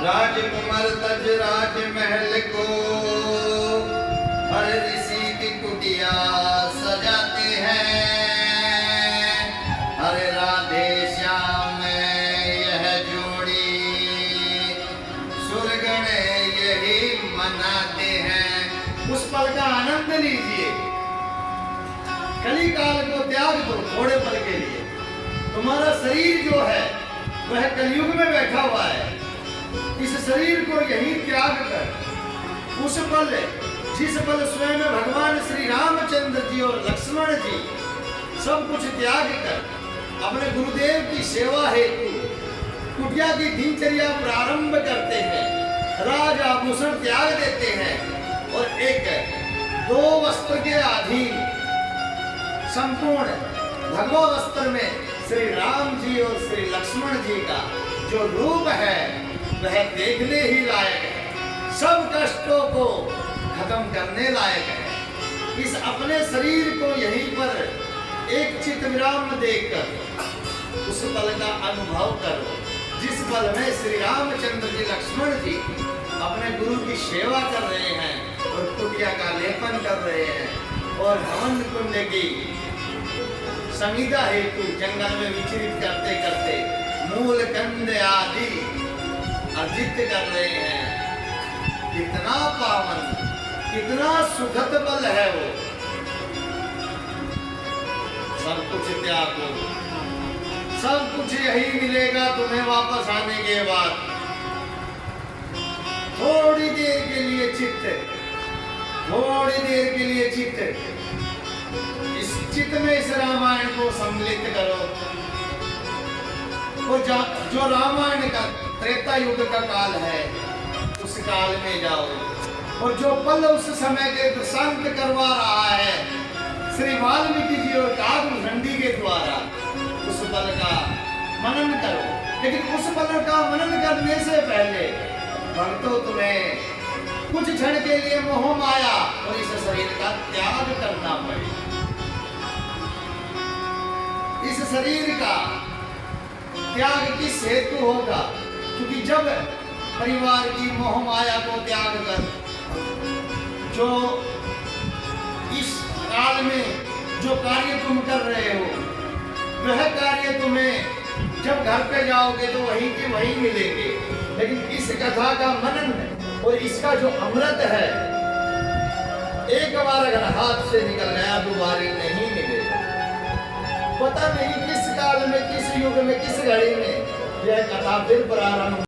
राजकुमार तज राजमहल को हर ऋषि की कुटिया सजाते हैं। हर राधे श्याम यह जोड़ी सुरगण यही मनाते हैं। उस पल का आनंद लीजिए। कली काल को त्याग दो थोड़े पल के लिए। तुम्हारा शरीर जो है वह कलयुग में बैठा हुआ है। इस शरीर को यही त्याग कर उस पल जिस पल स्वयं भगवान श्री रामचंद्र जी और लक्ष्मण जी सब कुछ त्याग कर अपने गुरुदेव की सेवा हेतु कुटिया की दिनचर्या प्रारंभ करते हैं, राज आभूषण त्याग देते हैं और एक दो वस्त्र के अधीन संपूर्ण भगवा वस्त्र में श्री राम जी और श्री लक्ष्मण जी का जो रूप है वह देखने ही लायक है, सब कष्टों को खत्म करने लायक है। इस अपने शरीर को यहीं पर एक चित विराम देकर उस पल का अनुभव करो जिस पल में श्री रामचंद्र जी लक्ष्मण जी अपने गुरु की सेवा कर रहे हैं और कुटिया का लेपन कर रहे हैं और हवन कुंड की संविदा हेतु जंगल में विचरित करते करते मूल कंद आदि अर्जित कर रहे हैं। कितना पावन कितना सुखद पल है वो। सब कुछ त्यागो, सब कुछ यही मिलेगा तुम्हें वापस आने के बाद। थोड़ी देर के लिए चित्त, थोड़ी देर के लिए चित्त इस चित्त में इस रामायण को सम्मिलित करो। और जो रामायण का त्रेता युग का काल है उस काल में जाओ और जो पल उस समय के प्रशांत करवा रहा है श्री वाल्मीकि जी और काव्यभंडी के द्वारा उस पल का मनन करो। लेकिन उस पल का मनन करने से पहले भक्तों तुम्हें कुछ क्षण के लिए मोह माया और इस शरीर का त्याग करना पड़ेगा। इस शरीर का त्याग किस हेतु होगा? क्योंकि जब परिवार की मोह माया को त्याग कर जो इस काल में जो कार्य तुम कर रहे हो वह कार्य तुम्हें जब घर पे जाओगे तो वहीं के वहीं मिलेंगे। लेकिन इस कथा का मनन और इसका जो अमृत है एक बार अगर हाथ से निकल गया दोबारा नहीं मिलेगा। पता नहीं किस काल में किस युग में किस घड़ी में यह कथा फिर प्रारंभ